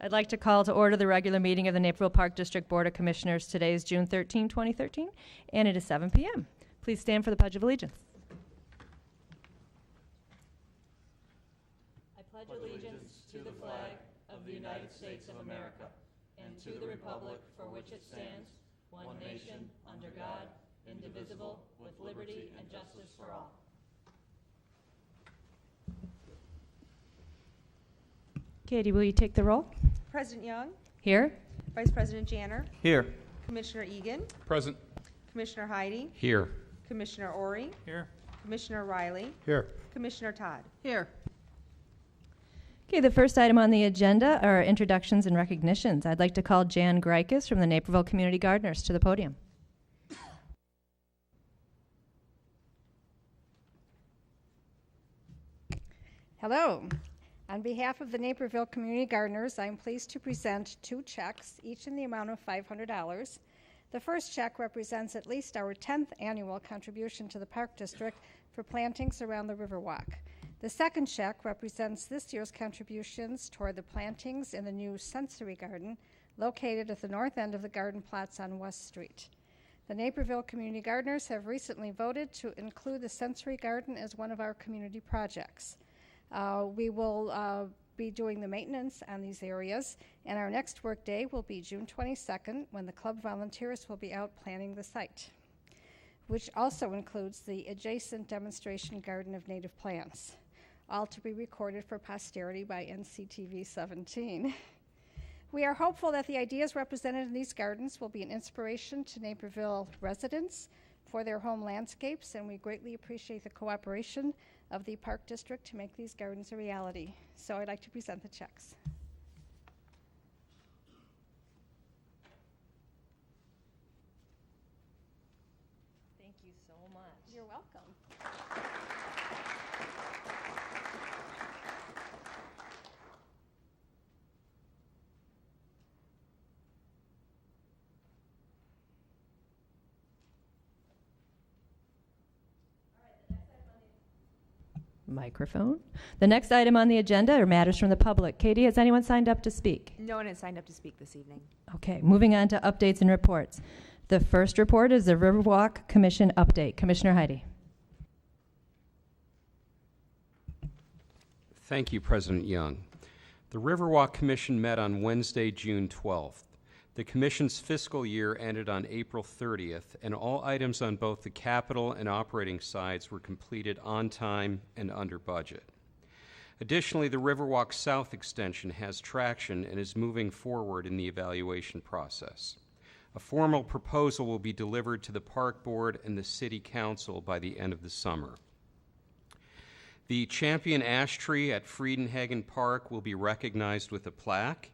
I'd like to call to order the regular meeting of the Naperville Park District Board of Commissioners. Today is June 13, 2013, and it is 7 p.m. Please stand for the Pledge of Allegiance. I pledge allegiance to the flag of the United States of America and to the republic for which it stands, one nation, under God, indivisible, with liberty and justice for all. Katie, will you take the roll? President Young, Here. Vice President Janner, Here. Commissioner Egan, Present. Commissioner Heidi, Here. Commissioner Ori, Here. Commissioner Riley, Here. Commissioner Todd. Here. Okay, the first item on the agenda are introductions and recognitions. I'd like to call Jan Greikes from the Naperville Community Gardeners to the podium. Hello. On behalf of the Naperville Community Gardeners, I am pleased to present 2 checks, each in the amount of $500. The first check represents at least our 10th annual contribution to the Park District for plantings around the Riverwalk. The second check represents this year's contributions toward the plantings in the new sensory garden located at the north end of the garden plots on West Street. The Naperville Community Gardeners have recently voted to include the sensory garden as one of our community projects. We will be doing the maintenance on these areas, and our next work day will be June 22nd, when the club volunteers will be out planning the site, which also includes the adjacent demonstration garden of native plants, all to be recorded for posterity by NCTV 17. We are hopeful that the ideas represented in these gardens will be an inspiration to Naperville residents for their home landscapes, and we greatly appreciate the cooperation of the Park District to make these gardens a reality. So I'd like to present the checks. Thank you so much. You're welcome. Microphone. The next item on the agenda are matters from the public. Katie, has anyone signed up to speak? No one has signed up to speak this evening. Okay, moving on to updates and reports. The first report is the Riverwalk Commission update. Commissioner Heidi. Thank you, President Young. The Riverwalk Commission met on Wednesday, June 12th. The Commission's fiscal year ended on April 30th, and all items on both the capital and operating sides were completed on time and under budget. Additionally, the Riverwalk South extension has traction and is moving forward in the evaluation process. A formal proposal will be delivered to the Park Board and the City Council by the end of the summer. The champion ash tree at Friedenhagen Park will be recognized with a plaque,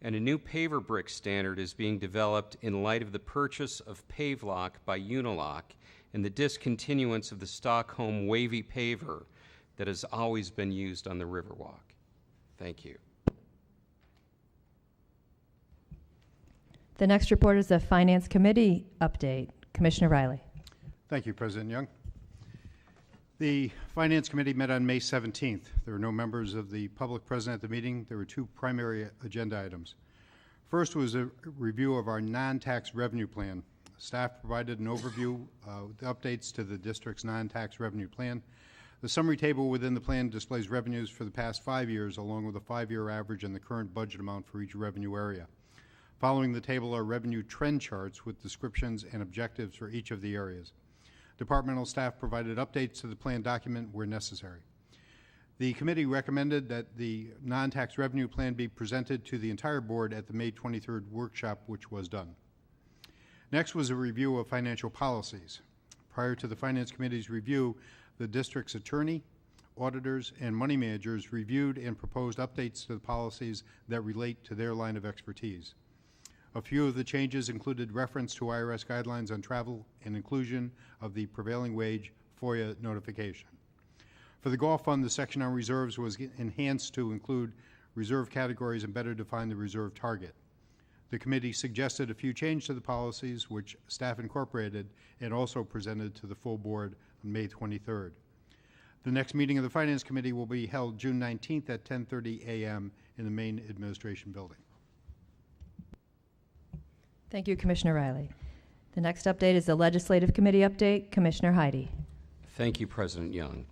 and a new paver brick standard is being developed in light of the purchase of Pavelock by Unilock and the discontinuance of the Stockholm wavy paver that has always been used on the Riverwalk. Thank you. The next report is the Finance Committee update. Commissioner Riley. Thank you, President Young. The Finance Committee met on May 17th. There were no members of the public present at the meeting. There were 2 primary agenda items. First was a review of our non-tax revenue plan. Staff provided an overview with updates to the district's non-tax revenue plan. The summary table within the plan displays revenues for the past 5 years, along with a 5-year average and the current budget amount for each revenue area. Following the table are revenue trend charts with descriptions and objectives for each of the areas. Departmental staff provided updates to the plan document where necessary. The committee recommended that the non-tax revenue plan be presented to the entire board at the May 23rd workshop, which was done. Next was a review of financial policies. Prior to the Finance Committee's review, the district's attorney, auditors, and money managers reviewed and proposed updates to the policies that relate to their line of expertise. A few of the changes included reference to IRS guidelines on travel and inclusion of the prevailing wage FOIA notification. For the golf fund, the section on reserves was enhanced to include reserve categories and better define the reserve target. The committee suggested a few changes to the policies, which staff incorporated and also presented to the full board on May 23rd. The next meeting of the Finance Committee will be held June 19th at 10:30 a.m. in the main administration building. Thank you, Commissioner Riley. The next update is the Legislative Committee update. Commissioner Heidi. Thank you, President Young.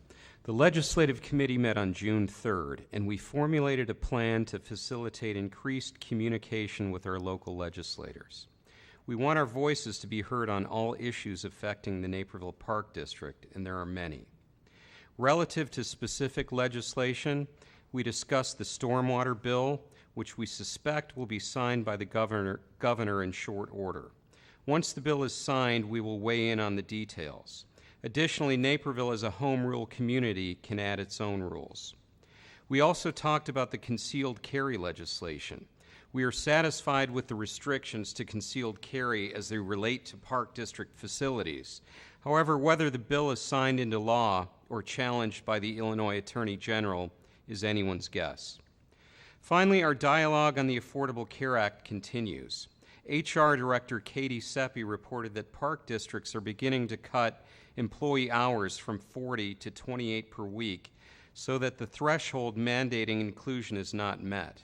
The Legislative Committee met on June 3rd, and we formulated a plan to facilitate increased communication with our local legislators. We want our voices to be heard on all issues affecting the Naperville Park District, and there are many. Relative to specific legislation, we discussed the stormwater bill, which we suspect will be signed by the governor in short order. Once the bill is signed, we will weigh in on the details. Additionally, Naperville as a home rule community can add its own rules. We also talked about the concealed carry legislation. We are satisfied with the restrictions to concealed carry as they relate to Park District facilities. However, whether the bill is signed into law or challenged by the Illinois Attorney General is anyone's guess. Finally, our dialogue on the Affordable Care Act continues. HR Director Katie Seppi reported that park districts are beginning to cut employee hours from 40 to 28 per week so that the threshold mandating inclusion is not met.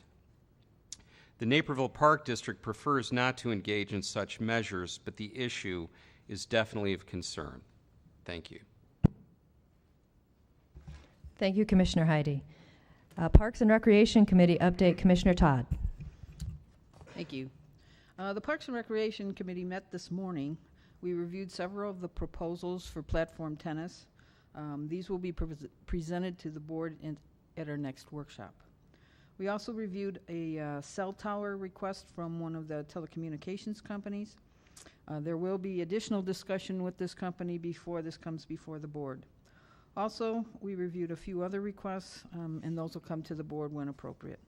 The Naperville Park District prefers not to engage in such measures, but the issue is definitely of concern. Thank you. Thank you, Commissioner Heidi. Parks and Recreation Committee update. Commissioner Todd. Thank you. The Parks and Recreation Committee met this morning. We reviewed several of the proposals for platform tennis. These will be presented to the board at our next workshop. We also reviewed a cell tower request from one of the telecommunications companies. There will be additional discussion with this company before this comes before the board. Also, we reviewed a few other requests, and those will come to the board when appropriate.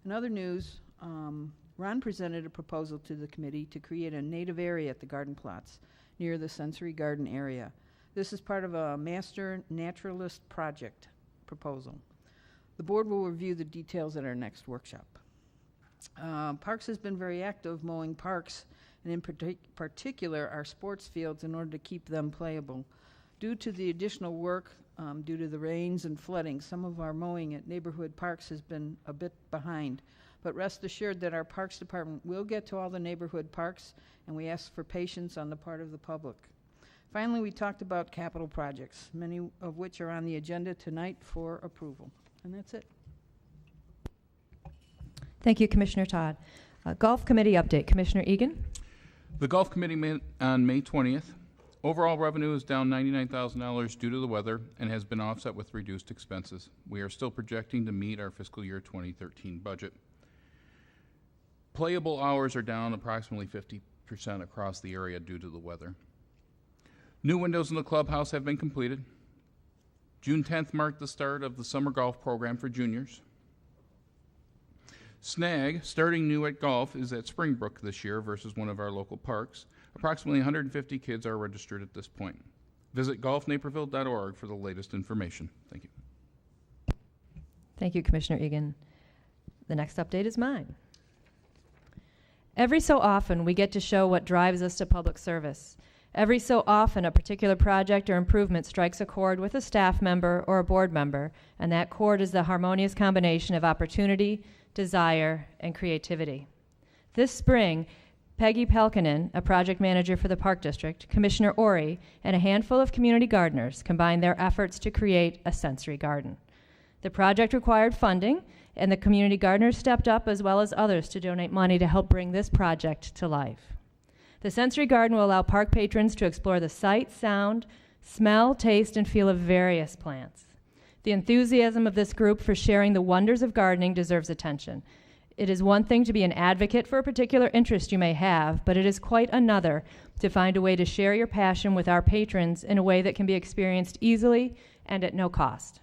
In other news, Ron presented a proposal to the committee to create a native area at the garden plots near the sensory garden area. This is part of a master naturalist project proposal. The board will review the details at our next workshop. Parks has been very active mowing parks, and in particular our sports fields, in order to keep them playable. Due to the additional work, due to the rains and flooding, some of our mowing at neighborhood parks has been a bit behind. But rest assured that our Parks Department will get to all the neighborhood parks, and we ask for patience on the part of the public. Finally, we talked about capital projects, many of which are on the agenda tonight for approval. And that's it. Thank you, Commissioner Todd. Golf Committee update. Commissioner Egan. The Golf Committee met on May 20th. Overall revenue is down $99,000 due to the weather and has been offset with reduced expenses. We are still projecting to meet our fiscal year 2013 budget. Playable hours are down approximately 50% across the area due to the weather. New windows in the clubhouse have been completed. June 10th marked the start of the summer golf program for juniors. Snag, starting new at golf, is at Springbrook this year versus one of our local parks. Approximately 150 kids are registered at this point. Visit golfnaperville.org for the latest information. Thank you. Thank you, Commissioner Egan. The next update is mine. Every so often, we get to show what drives us to public service. Every so often, a particular project or improvement strikes a chord with a staff member or a board member, and that chord is the harmonious combination of opportunity, desire, and creativity. This spring, Peggy Pelkinen, a project manager for the Park District, Commissioner Ori, and a handful of community gardeners combined their efforts to create a sensory garden. The project required funding, and the community gardeners stepped up as well as others to donate money to help bring this project to life. The sensory garden will allow park patrons to explore the sight, sound, smell, taste, and feel of various plants. The enthusiasm of this group for sharing the wonders of gardening deserves attention. It is one thing to be an advocate for a particular interest you may have, but it is quite another to find a way to share your passion with our patrons in a way that can be experienced easily and at no cost.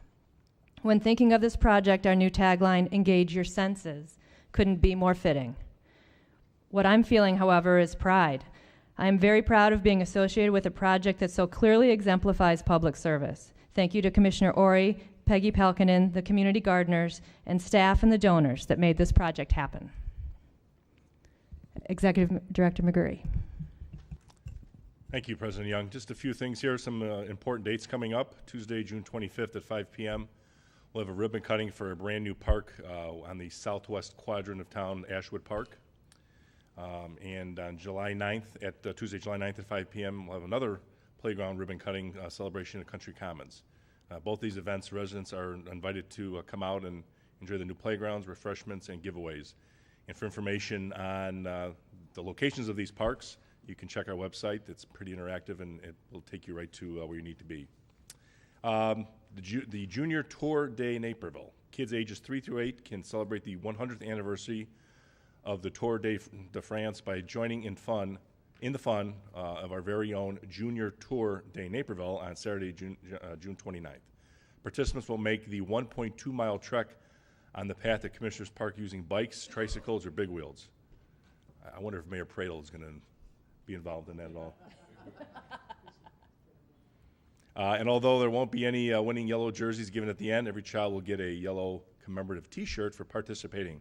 When thinking of this project, our new tagline, "Engage your senses," couldn't be more fitting. What I'm feeling, however, is pride. I am very proud of being associated with a project that so clearly exemplifies public service. Thank you to Commissioner Ori, Peggy Pelkinen, the community gardeners, and staff and the donors that made this project happen. Executive Director McGurry. Thank you, President Young. Just a few things here, some important dates coming up. Tuesday, June 25th at 5 p.m. We'll have a ribbon cutting for a brand new park on the southwest quadrant of town, Ashwood Park. And on July 9th, Tuesday, July 9th at 5 p.m., we'll have another playground ribbon cutting celebration at Country Commons. Both these events, residents are invited to come out and enjoy the new playgrounds, refreshments, and giveaways. And for information on the locations of these parks, you can check our website. It's pretty interactive, and it will take you right to where you need to be. The Junior Tour Day Naperville. Kids ages 3 through 8 can celebrate the 100th anniversary of the Tour de France by joining in the fun of our very own Junior Tour Day Naperville on Saturday, June 29th. Participants will make the 1.2-mile trek on the path at Commissioners Park using bikes, tricycles, or big wheels. I wonder if Mayor Pradel is going to be involved in that at all. And although there won't be any winning yellow jerseys given at the end, every child will get a yellow commemorative T-shirt for participating.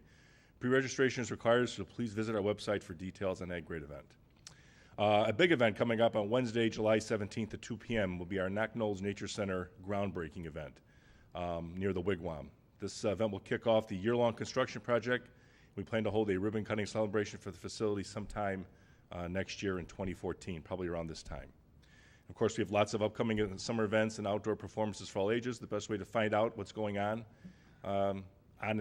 Pre-registration is required, so please visit our website for details on that great event. A big event coming up on Wednesday, July 17th at 2 p.m. will be our Knock Knolls Nature Center groundbreaking event near the Wigwam. This event will kick off the year-long construction project. We plan to hold a ribbon-cutting celebration for the facility sometime next year in 2014, probably around this time. Of course, we have lots of upcoming summer events and outdoor performances for all ages. The best way to find out what's going on and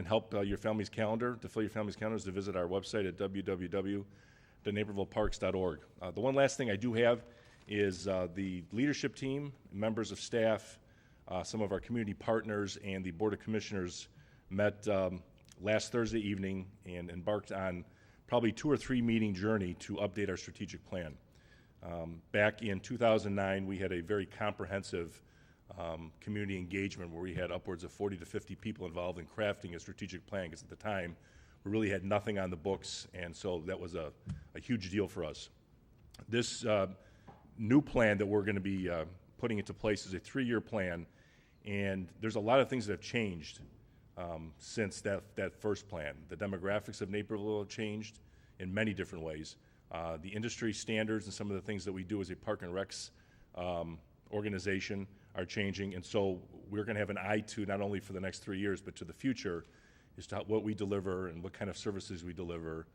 help your family's calendar, to fill your family's calendar, is to visit our website at www.napervilleparks.org. The one last thing I do have is the leadership team, members of staff, some of our community partners, and the Board of Commissioners met last Thursday evening and embarked on probably 2 or 3 meeting journey to update our strategic plan. Back in 2009, we had a very comprehensive community engagement where we had upwards of 40 to 50 people involved in crafting a strategic plan, because at the time, we really had nothing on the books, and so that was a huge deal for us. This new plan that we're going to be putting into place is a 3-year plan, and there's a lot of things that have changed since that first plan. The demographics of Naperville have changed in many different ways. The industry standards and some of the things that we do as a Park and Recs organization are changing, and so we're going to have an eye to, not only for the next 3 years, but to the future, as to what we deliver and what kind of services we deliver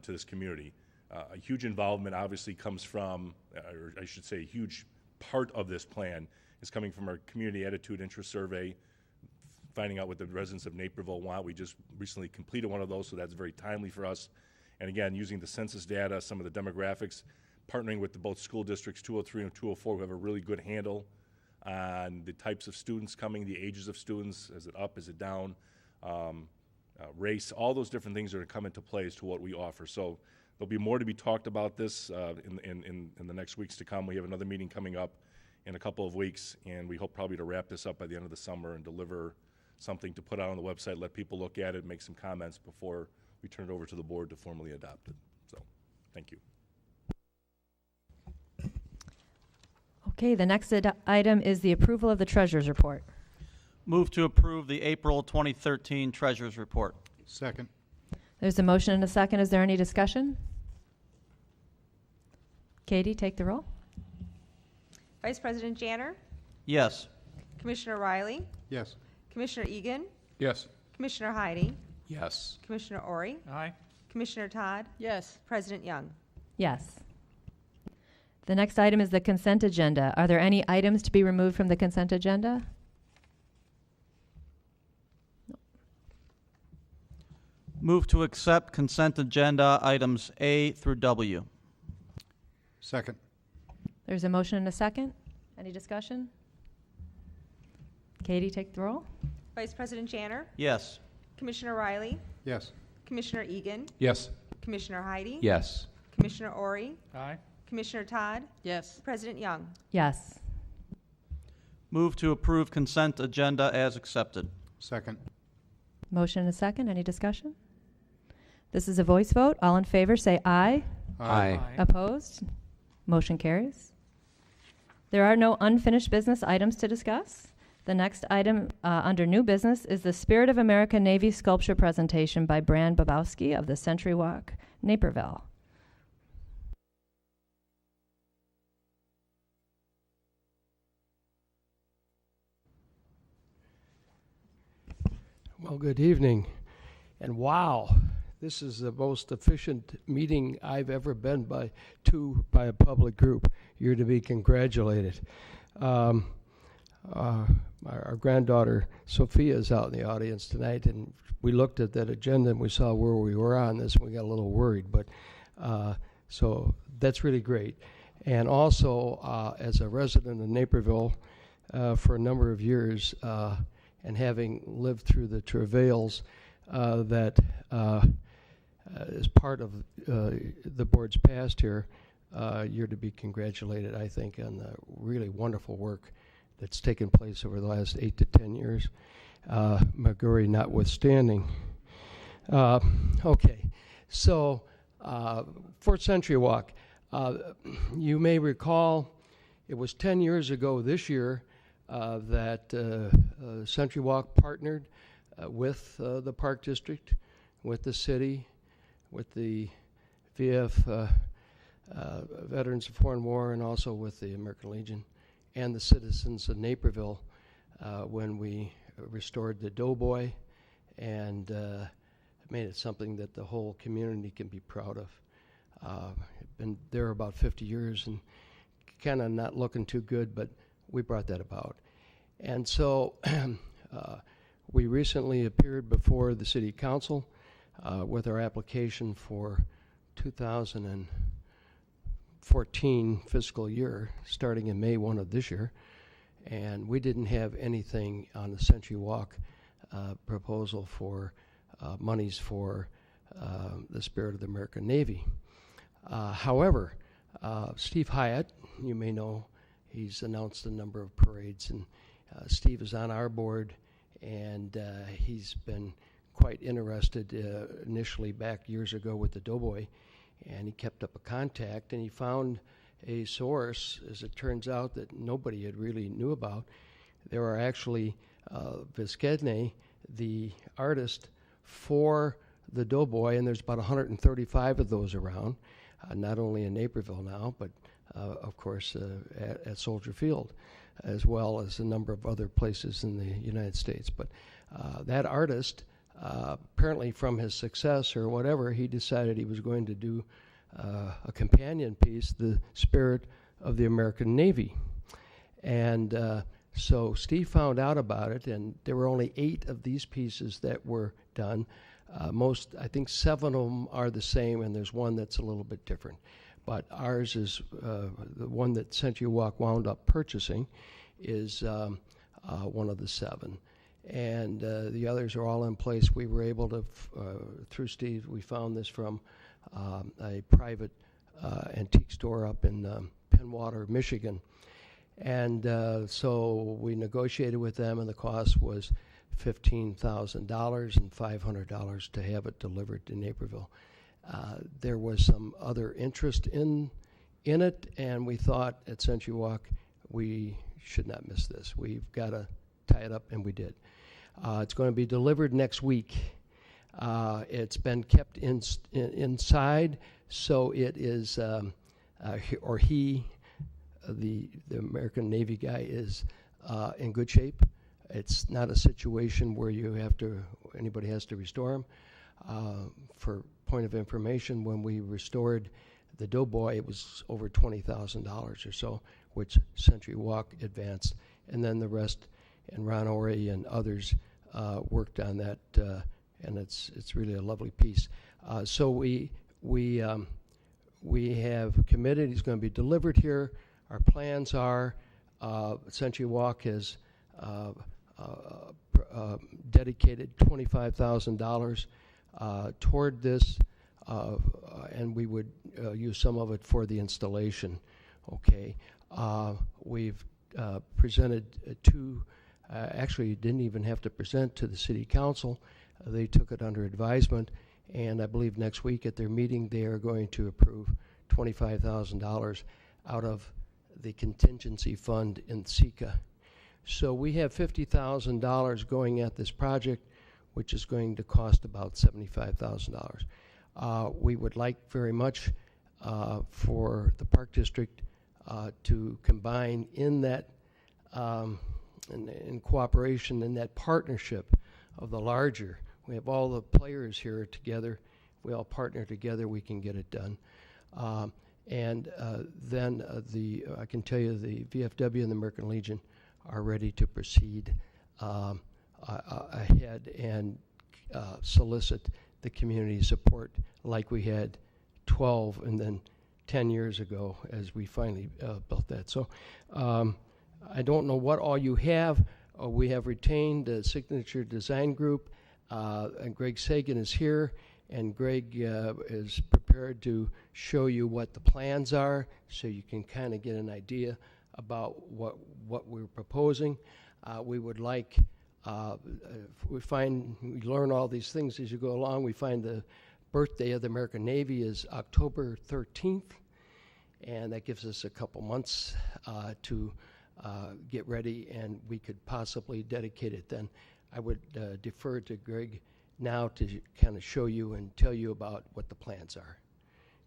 to this community. A huge involvement obviously comes from, or I should say a huge part of this plan is coming from our community attitude interest survey, finding out what the residents of Naperville want. We just recently completed one of those, so that's very timely for us. And again, using the census data, some of the demographics, partnering with both school districts 203 and 204, who have a really good handle on the types of students coming, the ages of students, is it up, is it down, race, all those different things are going to come into play as to what we offer. So there'll be more to be talked about this in the next weeks to come. We have another meeting coming up in a couple of weeks, and we hope probably to wrap this up by the end of the summer and deliver something to put out on the website, let people look at it, make some comments before we turn it over to the board to formally adopt it. So, thank you. Okay, the next item is the approval of the treasurer's report. Move to approve the April 2013 Treasurer's Report. Second. There's a motion and a second. Is there any discussion? Katie, take the roll. Vice President Janner, Yes. Commissioner Riley, Yes. Commissioner Egan, Yes. Commissioner Heidi, Yes. Commissioner Ori, Aye. Commissioner Todd, Yes. President Young. Yes. The next item is the consent agenda. Are there any items to be removed from the consent agenda? Move to accept consent agenda items A through W. Second. There's a motion and a second. Any discussion? Katie, take the roll. Vice President Janner, Yes. Commissioner Riley, Yes. Commissioner Egan, Yes. Commissioner Heidi, Yes. Commissioner Ori, Aye. Commissioner Todd, Yes. President Young. Yes. Move to approve consent agenda as accepted. Second. Motion and a second. Any discussion? This is a voice vote. All in favor say aye. Aye. Opposed? Motion carries. There are no unfinished business items to discuss. The next item under new business is the Spirit of America Navy sculpture presentation by Bran Babowski of the Century Walk, Naperville. Well, good evening. And wow, This is the most efficient meeting I've ever been to by a public group. You're to be congratulated. Our granddaughter Sophia is out in the audience tonight, and we looked at that agenda and we saw where we were on this, and we got a little worried. But so that's really great. And also, as a resident of Naperville for a number of years, and having lived through the travails that is part of the board's past here, you're to be congratulated, I think, on the really wonderful work that's taken place over the last 8 to 10 years, McGurry notwithstanding. Okay, so 4th Century Walk. You may recall it was 10 years ago this year that Century Walk partnered with the Park District, with the city, with the VF Veterans of Foreign War, and also with the American Legion and the citizens of Naperville when we restored the Doughboy and made it something that the whole community can be proud of. Been there about 50 years and kind of not looking too good, but we brought that about. And so we recently appeared before the City Council with our application for 2014 fiscal year, starting in May 1 of this year. And we didn't have anything on the Century Walk proposal for monies for the Spirit of the American Navy. However, Steve Hyatt, you may know, he's announced a number of parades, and Steve is on our board, and he's been quite interested initially back years ago with the Doughboy, and he kept up a contact, and he found a source, as it turns out, that nobody had really knew about. There are actually Viscedne, the artist for the Doughboy, and there's about 135 of those around, not only in Naperville now, but of course at Soldier Field, as well as a number of other places in the United States. But that artist, apparently from his success or whatever, he decided he was going to do a companion piece, The Spirit of the American Navy. And so Steve found out about it, and there were only 8 of these pieces that were done. I think 7 of them are the same, and there's one that's a little bit different. But ours is the one that Century Walk wound up purchasing is one of the 7. And the others are all in place. We were able to, through Steve, we found this from a private antique store up in Penwater, Michigan. And so we negotiated with them, and the cost was $15,000 and $500 to have it delivered to Naperville. There was some other interest in it, and we thought at Century Walk we should not miss this. We've got to tie it up, and we did. It's going to be delivered next week. It's been kept inside, so it is, the American Navy guy is in good shape. It's not a situation where anybody has to restore them. For point of information, when we restored the Doughboy, it was over $20,000 or so, which Century Walk advanced, and then the rest, and Ron Ori and others worked on that, and it's really a lovely piece. So we have committed. He's going to be delivered here. Our plans are Century Walk has dedicated $25,000 toward this, and we would use some of it for the installation. Okay, we've presented 2. Actually, didn't even have to present to the City Council. They took it under advisement, and I believe next week at their meeting they are going to approve $25,000 out of the contingency fund in SECA. So we have $50,000 going at this project, which is going to cost about $75,000. We would like very much for the Park District to combine in that, in cooperation, in that partnership of the larger. We have all the players here together. we all partner together, we can get it done. Then I can tell you the VFW and the American Legion are ready to proceed ahead and solicit the community support like we had 12 and then 10 years ago as we finally built that. So I don't know what all you have. We have retained the Signature Design Group, and Greg Seguin is here, and Greg is prepared to show you what the plans are so you can kind of get an idea about what we're proposing. We would like, we learn all these things as you go along. We find the birthday of the American Navy is October 13th, and that gives us a couple months to get ready, and we could possibly dedicate it then. I would defer to Greg now to kind of show you and tell you about what the plans are.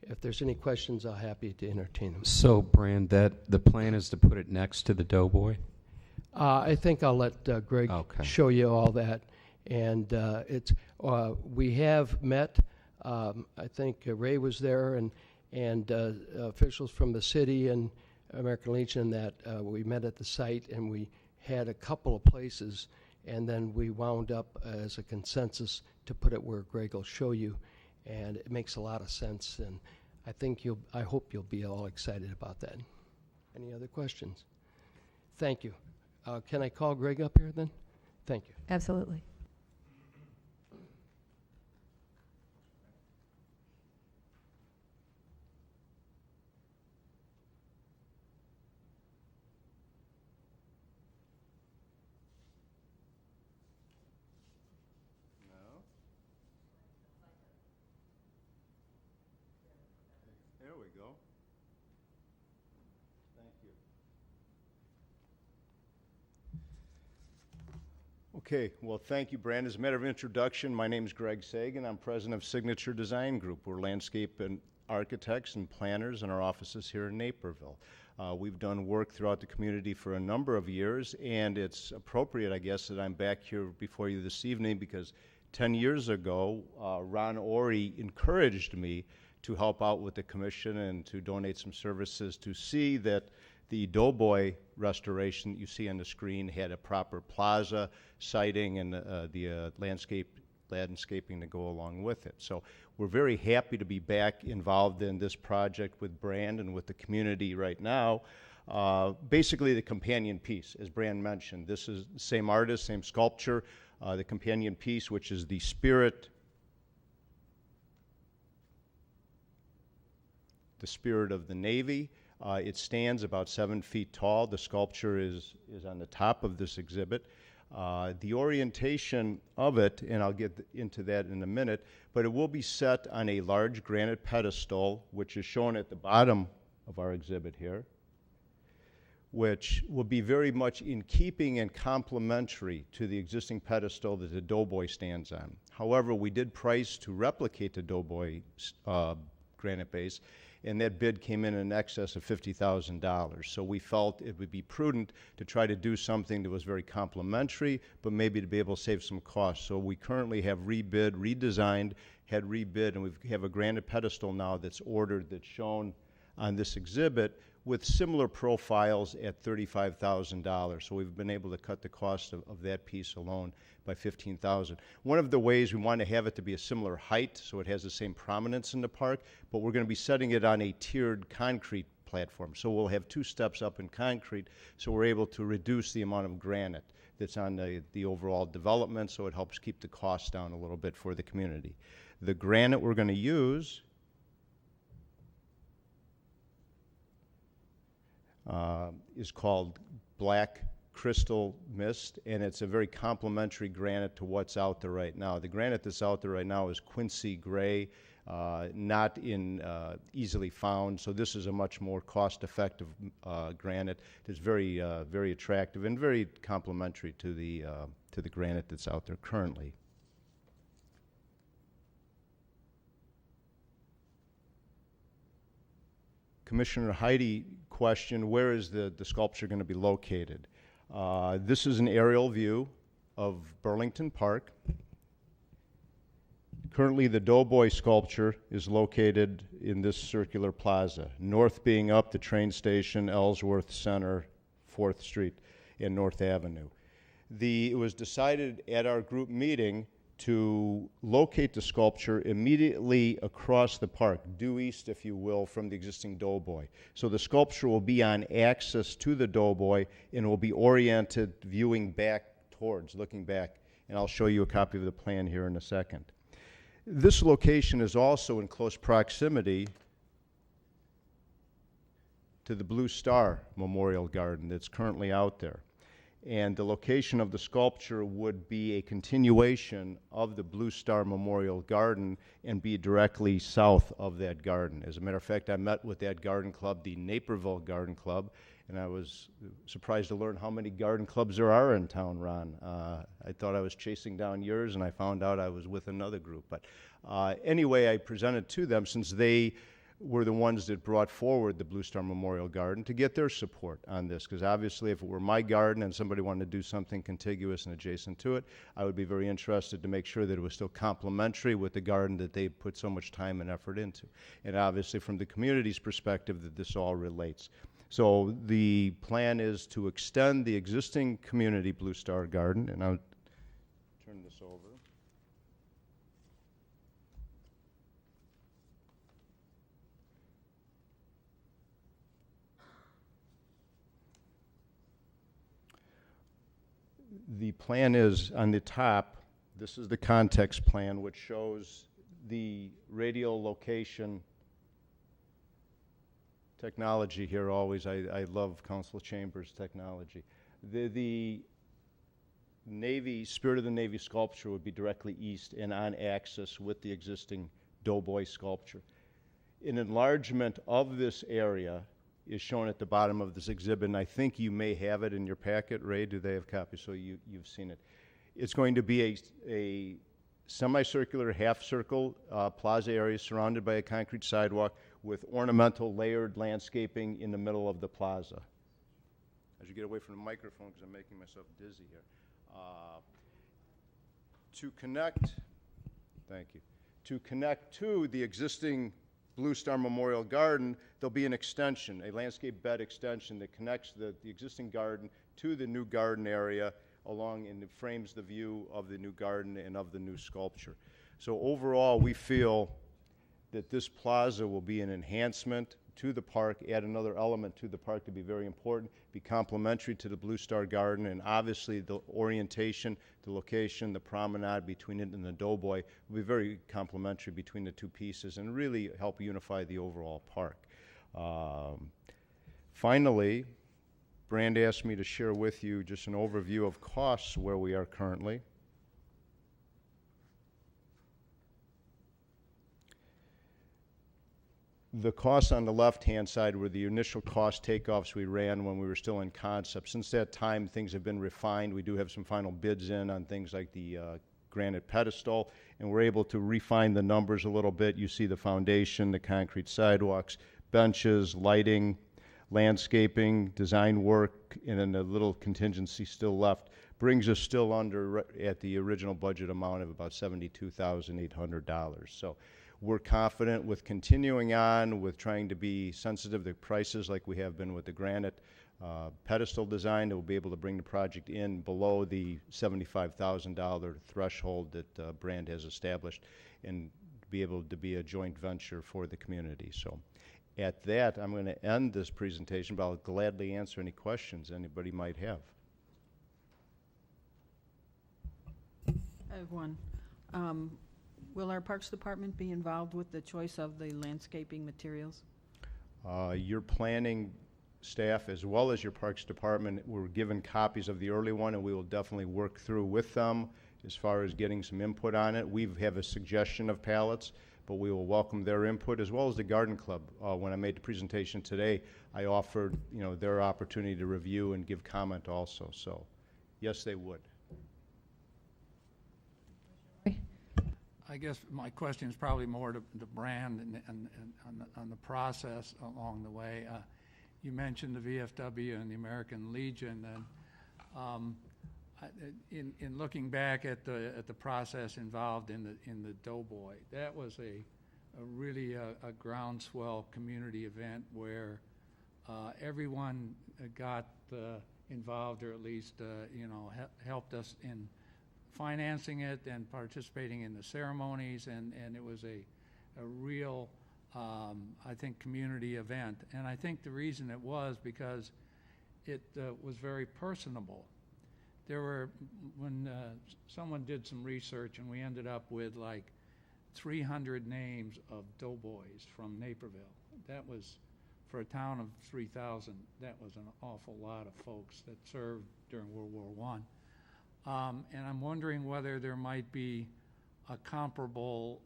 If there's any questions, I'll happy to entertain them. So, Brand, that the plan is to put it next to the Doughboy? I think I'll let Greg show you all that. And we have met. I think Ray was there, and officials from the city and American Legion that we met at the site, and we had a couple of places, and then we wound up as a consensus to put it where Greg will show you, and it makes a lot of sense, and I hope you'll be all excited about that. Any other questions? Thank you. Can I call Greg up here then? Thank you. Absolutely. There we go. Thank you. Okay, well, thank you, Brand. As a matter of introduction, my name is Greg Seguin. I'm president of Signature Design Group. We're landscape and architects and planners in our offices here in Naperville. We've done work throughout the community for a number of years, and it's appropriate, I guess, that I'm back here before you this evening because 10 years ago, Ron Ori encouraged me to help out with the commission and to donate some services to see that the Doughboy restoration that you see on the screen had a proper plaza, siting, and the landscaping to go along with it. So we're very happy to be back involved in this project with Brand and with the community right now. Basically the companion piece, as Brand mentioned. This is the same artist, same sculpture, the companion piece, which is the spirit of the Navy. It stands about 7 feet tall. The sculpture is on the top of this exhibit. The orientation of it, and I'll get into that in a minute, but it will be set on a large granite pedestal, which is shown at the bottom of our exhibit here, which will be very much in keeping and complementary to the existing pedestal that the Doughboy stands on. However, we did price to replicate the Doughboy granite base, and that bid came in excess of $50,000. So we felt it would be prudent to try to do something that was very complementary, but maybe to be able to save some costs. So we currently have redesigned, had rebid, and we have a granite pedestal now that's ordered, that's shown on this exhibit with similar profiles at $35,000. So we've been able to cut the cost of that piece alone by $15,000. One of the ways we want to have it to be a similar height, so it has the same prominence in the park, but we're going to be setting it on a tiered concrete platform. So we'll have 2 steps up in concrete, so we're able to reduce the amount of granite that's on the overall development, so it helps keep the costs down a little bit for the community. The granite we're going to use is called Black Crystal Mist, and it's a very complementary granite to what's out there right now. The granite that's out there right now is Quincy Gray, not easily found, so this is a much more cost-effective granite that's very, very attractive and very complementary to the granite that's out there currently. Commissioner Heidi questioned, where is the sculpture going to be located? This is an aerial view of Burlington Park. Currently, the Doughboy sculpture is located in this circular plaza, north being up the train station, Ellsworth Center, 4th Street, and North Avenue. It was decided at our group meeting to locate the sculpture immediately across the park, due east, if you will, from the existing Doughboy. So the sculpture will be on access to the Doughboy and will be oriented viewing back towards, looking back. And I'll show you a copy of the plan here in a second. This location is also in close proximity to the Blue Star Memorial Garden that's currently out there. And the location of the sculpture would be a continuation of the Blue Star Memorial Garden and be directly south of that garden. As a matter of fact, I met with that garden club, the Naperville Garden Club, and I was surprised to learn how many garden clubs there are in town, Ron. I thought I was chasing down yours, and I found out I was with another group. But anyway, I presented to them, since they were the ones that brought forward the Blue Star Memorial Garden, to get their support on this, because obviously if it were my garden and somebody wanted to do something contiguous and adjacent to it, I would be very interested to make sure that it was still complementary with the garden that they put so much time and effort into. And obviously from the community's perspective, that this all relates. So the plan is to extend the existing community Blue Star Garden, and I'll turn this over. The plan is on the top. This is the context plan, which shows the radial location technology here always. I love Council Chambers technology. The Navy, Spirit of the Navy sculpture would be directly east and on axis with the existing Doughboy sculpture. An enlargement of this area is shown at the bottom of this exhibit, and I think you may have it in your packet. Ray, do they have copies? So you've seen it. It's going to be a semicircular half-circle plaza area surrounded by a concrete sidewalk with ornamental layered landscaping in the middle of the plaza. As you get away from the microphone, because I'm making myself dizzy here. To connect, thank you, to connect to the existing Blue Star Memorial Garden, there'll be an extension, a landscape bed extension that connects the existing garden to the new garden area along, and it frames the view of the new garden and of the new sculpture. So overall, we feel that this plaza will be an enhancement to the park, add another element to the park to be very important, be complementary to the Blue Star Garden, and obviously the orientation, the location, the promenade between it and the Doughboy will be very complementary between the two pieces and really help unify the overall park. Finally, Brand asked me to share with you just an overview of costs where we are currently. The costs on the left-hand side were the initial cost takeoffs we ran when we were still in concept. Since that time, things have been refined. We do have some final bids in on things like the granite pedestal, and we're able to refine the numbers a little bit. You see the foundation, the concrete sidewalks, benches, lighting, landscaping, design work, and then a little contingency still left. Brings us still under at the original budget amount of about $72,800. So we're confident with continuing on with trying to be sensitive to prices like we have been with the granite pedestal design, that we'll be able to bring the project in below the $75,000 threshold that Brand has established and be able to be a joint venture for the community. So at that, I'm going to end this presentation, but I'll gladly answer any questions anybody might have. I have one. Will our Parks Department be involved with the choice of the landscaping materials? Your planning staff, as well as your Parks Department, were given copies of the early one, and we will definitely work through with them as far as getting some input on it. We have a suggestion of palettes, but we will welcome their input, as well as the Garden Club. When I made the presentation today, I offered their opportunity to review and give comment also. So, yes, they would. I guess my question is probably more to Brand and on the process along the way. You mentioned the VFW and the American Legion, and in looking back at the process involved in the Doughboy, that was a really a groundswell community event where everyone got involved, or at least helped us in financing it and participating in the ceremonies, and it was a real I think community event. And I think the reason it was because it was very personable. There were, when someone did some research, and we ended up with like 300 names of doughboys from Naperville. That was, for a town of 3,000, that was an awful lot of folks that served during World War I. And I'm wondering whether there might be a comparable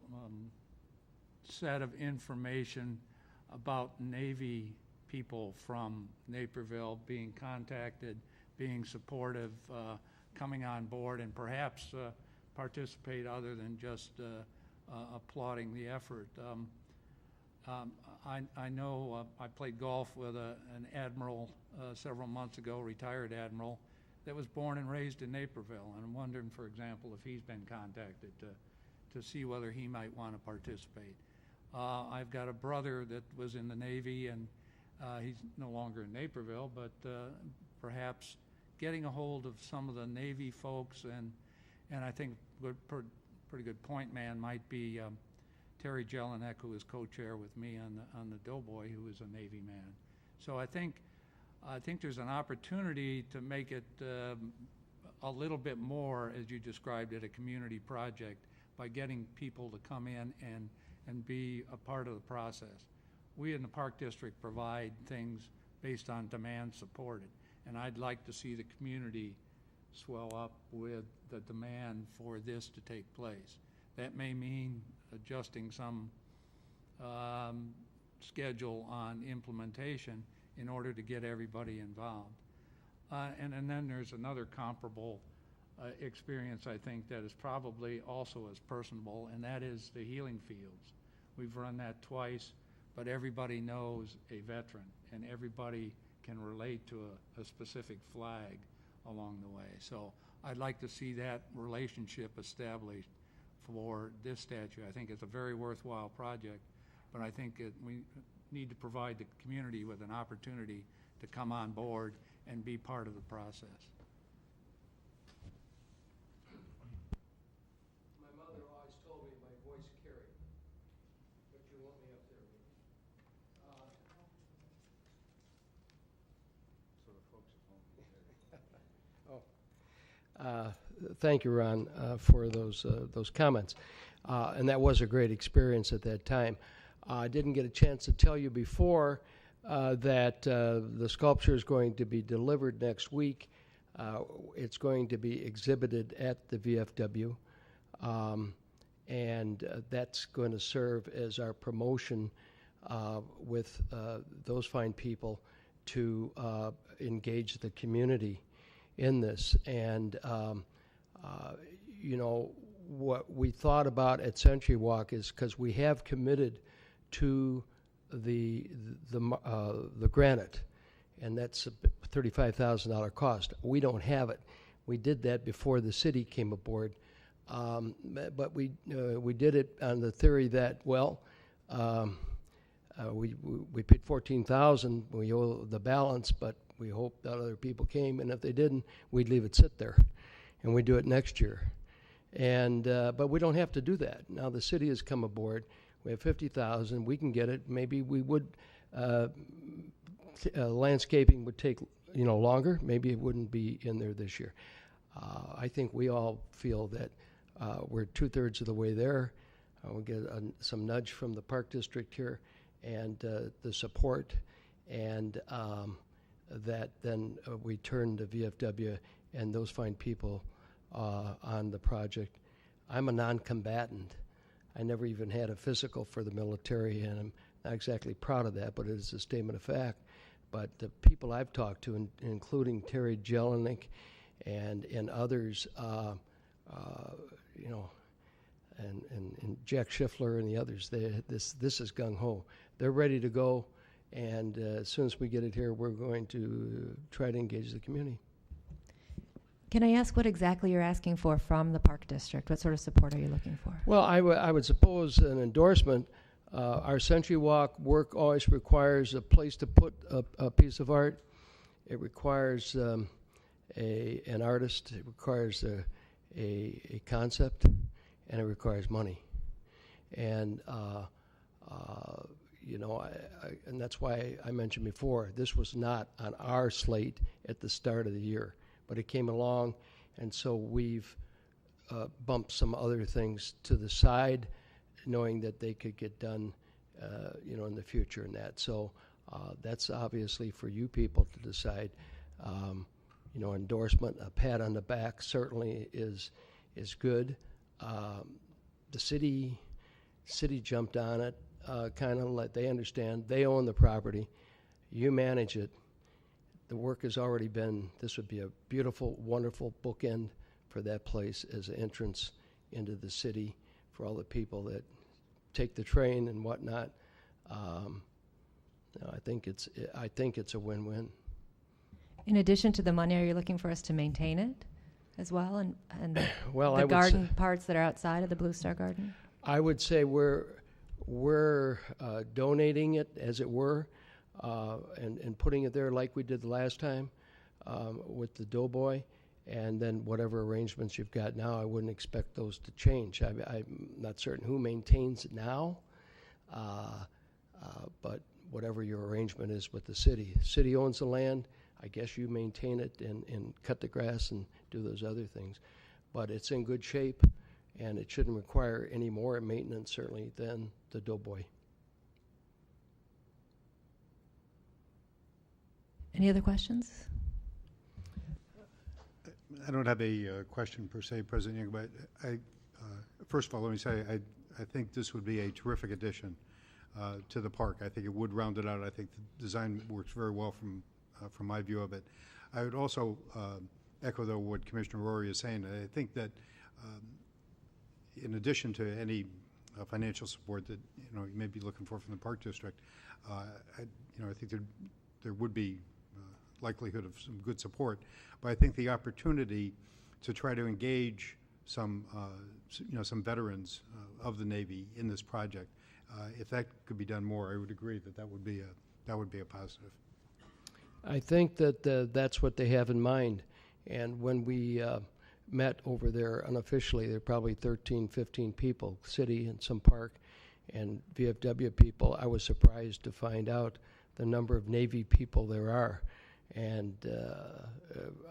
set of information about Navy people from Naperville being contacted, being supportive, coming on board, and perhaps participate other than just applauding the effort. I know I played golf with an admiral several months ago, retired admiral, that was born and raised in Naperville, and I'm wondering, for example, if he's been contacted to see whether he might want to participate. I've got a brother that was in the Navy, and he's no longer in Naperville, but perhaps getting a hold of some of the Navy folks, and I think pretty good point man might be Terry Jelinek, who is co-chair with me on the Doughboy, who is a Navy man. So I think there's an opportunity to make it a little bit more, as you described it, a community project by getting people to come in and be a part of the process. We in the Park District provide things based on demand supported, and I'd like to see the community swell up with the demand for this to take place. That may mean adjusting some schedule on implementation in order to get everybody involved. And then there's another comparable experience, I think, that is probably also as personable, and that is the healing fields. We've run that twice, but everybody knows a veteran, and everybody can relate to a specific flag along the way. So I'd like to see that relationship established for this statute. I think it's a very worthwhile project, but I think we need to provide the community with an opportunity to come on board and be part of the process. My mother always told me my voice carried, but you want me up there with me. So the folks at home. Thank you, Ron, for those comments. And that was a great experience at that time. I didn't get a chance to tell you before that the sculpture is going to be delivered next week. It's going to be exhibited at the VFW, and that's going to serve as our promotion with those fine people to engage the community in this. And what we thought about at Century Walk is, because we have committed to the granite, and that's a $35,000 cost. We don't have it. We did that before the city came aboard, but we did it on the theory that, well, we paid $14,000. We owe the balance, but we hope that other people came, and if they didn't, we'd leave it sit there, and we'd do it next year. And but we don't have to do that. Now the city has come aboard. We have $50,000. We can get it. Maybe we would. Landscaping would take longer. Maybe it wouldn't be in there this year. I think we all feel that we're 2/3 of the way there. We'll get some nudge from the Park District here, and the support, and that then we turn to VFW and those fine people on the project. I'm a non-combatant. I never even had a physical for the military, and I'm not exactly proud of that, but it is a statement of fact. But the people I've talked to, including Terry Jelinek and others, and Jack Schiffler and the others, this is gung-ho. They're ready to go, and as soon as we get it here, we're going to try to engage the community. Can I ask what exactly you're asking for from the Park District? What sort of support are you looking for? Well, I would suppose an endorsement. Our Century Walk work always requires a place to put a piece of art. It requires an artist. It requires a concept, and it requires money. And you know, and that's why I mentioned before, this was not on our slate at the start of the year, but it came along, and so we've bumped some other things to the side, knowing that they could get done, you know, in the future and that. So that's obviously for you people to decide. You know, endorsement, a pat on the back certainly is good. The city jumped on it, kind of like they understand. They own the property. You manage it. The work has already been, this would be a beautiful, wonderful bookend for that place as an entrance into the city for all the people that take the train and whatnot. I think it's a win-win. In addition to the money, are you looking for us to maintain it as well, and well, the garden parts that are outside of the Blue Star Garden? I would say we're donating it, as it were, and putting it there like we did the last time with the Doughboy, and then whatever arrangements you've got now, I wouldn't expect those to change. I'm not certain who maintains it now, but whatever your arrangement is with the city. The city owns the land. I guess you maintain it and cut the grass and do those other things. But it's in good shape, and it shouldn't require any more maintenance, certainly, than the Doughboy. Any other questions? I don't have a question per se, President Young, but first of all, let me say I think this would be a terrific addition to the park. I think it would round it out. I think the design works very well from my view of it. I would also echo, though, what Commissioner Rory is saying. I think that in addition to any financial support that you may be looking for from the Park District, I think there would be likelihood of some good support. But I think the opportunity to try to engage some veterans of the Navy in this project, if that could be done more, I would agree that would be a positive. I think that that's what they have in mind. And when we met over there unofficially, there were probably 13, 15 people, city and some park and VFW people. I was surprised to find out the number of Navy people there are. And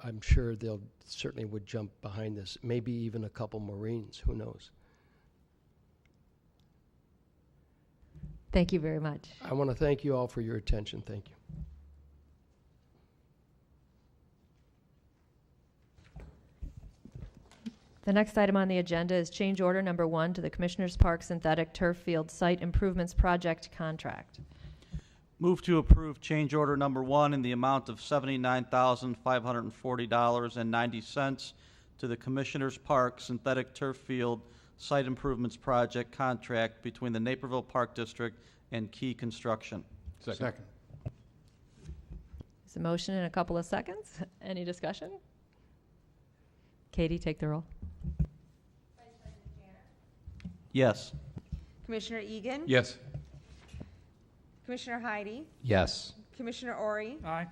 I'm sure they'll certainly would jump behind this, maybe even a couple Marines, who knows. Thank you very much. I want to thank you all for your attention. Thank you. The next item on the agenda is change order number 1 to the Commissioners Park Synthetic Turf Field Site Improvements Project contract. Move to approve change order number 1 in the amount of $79,540.90 to the Commissioners Park Synthetic Turf Field Site Improvements Project contract between the Naperville Park District and Key Construction. Second. There's a motion in a couple of seconds. Any discussion? Katie, take the roll. Yes. Commissioner Egan? Yes. Commissioner Heidi? Yes. Commissioner Ori? Aye.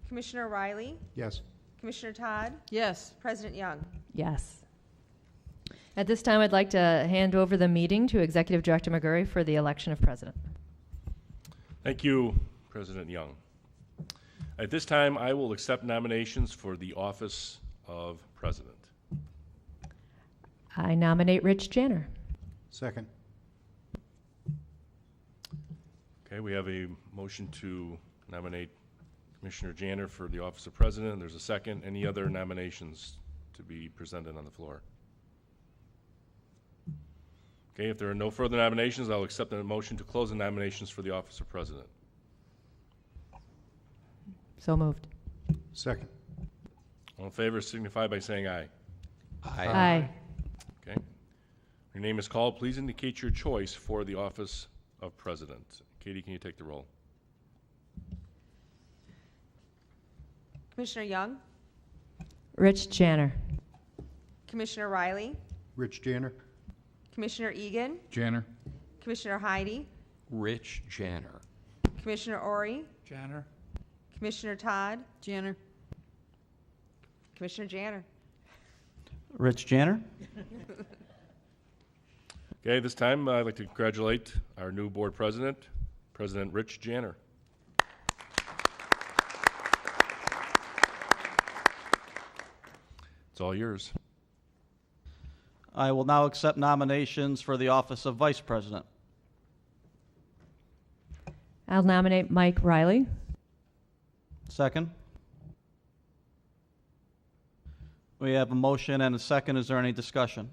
Commissioner Riley? Yes. Commissioner Todd? Yes. President Young? Yes. At this time, I'd like to hand over the meeting to Executive Director McGurry for the election of president. Thank you, President Young. At this time, I will accept nominations for the office of president. I nominate Rich Janner. Second. Okay, we have a motion to nominate Commissioner Janner for the office of president. There's a second. Any other nominations to be presented on the floor? Okay, if there are no further nominations, I'll accept the motion to close the nominations for the office of president. So moved. Second. All in favor signify by saying aye. Aye. Okay. Your name is called. Please indicate your choice for the office of president. Katie, can you take the roll? Commissioner Young? Rich Janner. Commissioner Riley, Rich Janner. Commissioner Egan, Janner. Commissioner Heidi, Rich Janner. Commissioner Ori, Janner. Commissioner Todd, Janner. Commissioner Janner. Rich Janner. Okay, this time I'd like to congratulate our new board president, President Rich Janner. It's all yours. I will now accept nominations for the office of Vice President. I'll nominate Mike Riley. Second. We have a motion and a second. Is there any discussion?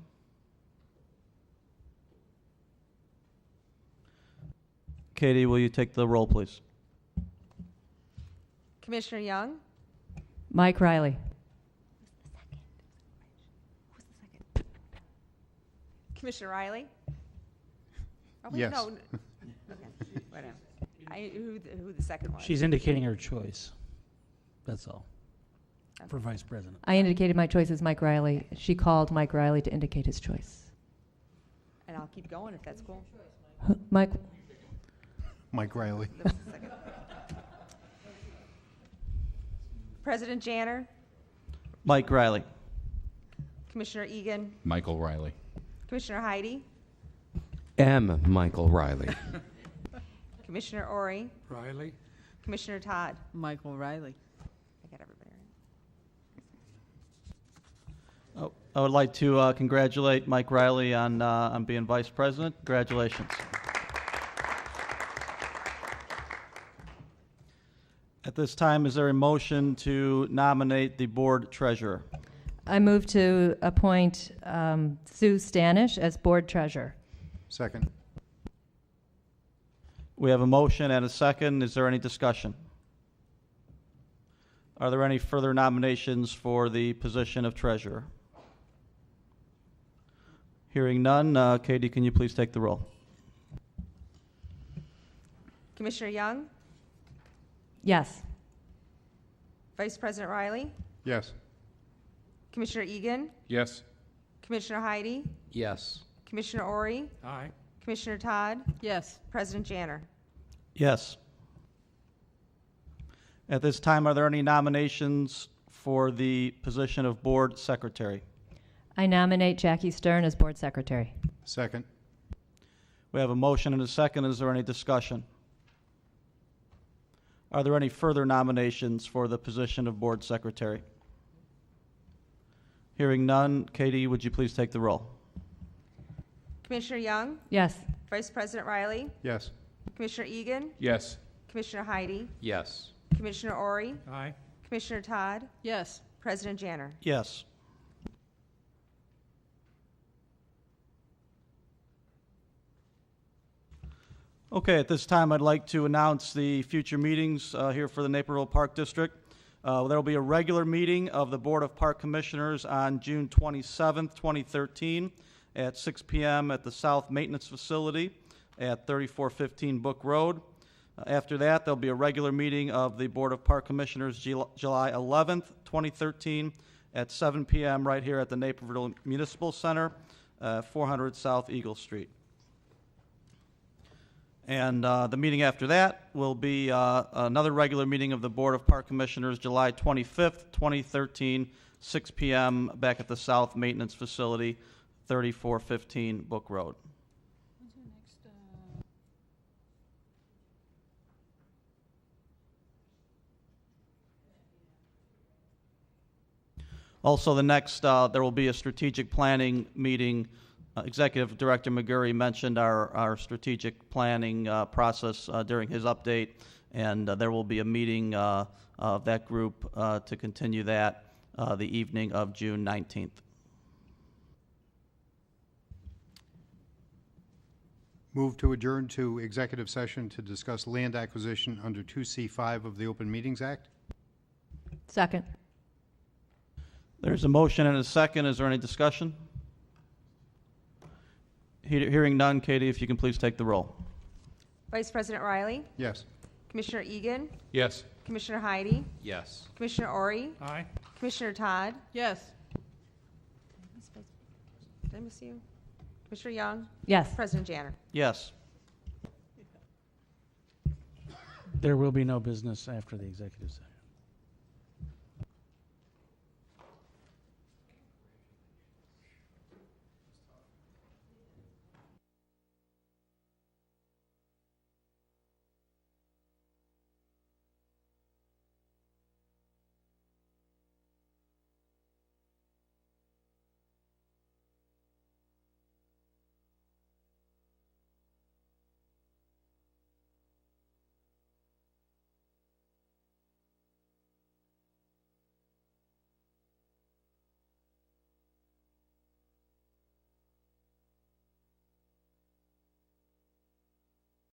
Katie, will you take the roll, please? Commissioner Young, Mike Riley. Commissioner Riley. Oh, wait, Yes. No. Okay, whatever. Who the second was? She's indicating her choice. That's all. For vice president. I indicated my choice as Mike Riley. She called Mike Riley to indicate his choice. And I'll keep going if that's cool. Mike, Mike Riley. That was the second. President Janner, Mike Riley. Commissioner Egan, Michael Riley. Commissioner Heidi, M. Michael Riley. Commissioner Ori, Riley. Commissioner Todd. Michael Riley. I got everybody right. Oh, I would like to congratulate Mike Riley on being vice president. Congratulations. At this time, is there a motion to nominate the board treasurer? I move to appoint Sue Stanish as board treasurer. Second. We have a motion and a second. Is there any discussion? Are there any further nominations for the position of treasurer? Hearing none, Katie, can you please take the roll? Commissioner Young, Yes. Vice President Riley, Yes. Commissioner Egan, Yes. Commissioner Heidi, Yes. Commissioner Ori, Aye. Commissioner Todd, Yes. President Janner. Yes. At this time, are there any nominations for the position of board secretary? I nominate Jackie Stern as board secretary. Second. We have a motion and a second. Is there any discussion? Are there any further nominations for the position of board secretary? Hearing none, Katie, would you please take the roll? Commissioner Young, Yes. Vice President Riley, Yes. Commissioner Egan, Yes. Commissioner Heidi, Yes. Commissioner Ori, Aye. Commissioner Todd, Yes. President Janner. Yes. Okay, at this time, I'd like to announce the future meetings here for the Naperville Park District. There will be a regular meeting of the Board of Park Commissioners on June 27th, 2013, at 6 p.m. at the South Maintenance Facility at 3415 Book Road. After that, there'll be a regular meeting of the Board of Park Commissioners July 11th, 2013, at 7 p.m. right here at the Naperville Municipal Center, 400 South Eagle Street. And the meeting after that will be another regular meeting of the Board of Park Commissioners July 25th, 2013, 6 p.m. back at the South Maintenance Facility, 3415 Book Road. Also, the next, there will be a strategic planning meeting. Executive Director McGurry mentioned our strategic planning process during his update, and there will be a meeting of that group to continue that the evening of June 19th. Move to adjourn to executive session to discuss land acquisition under 2C5 of the Open Meetings Act. Second. There's a motion and a second. Is there any discussion? Hearing none, Katie, if you can please take the roll. Vice President Riley, Yes. Commissioner Egan, Yes. Commissioner Heidi, Yes. Commissioner Ori, Aye. Commissioner Todd, Yes. Did I miss you? Commissioner Young? Yes. President Janner? Yes. There will be no business after the executive session.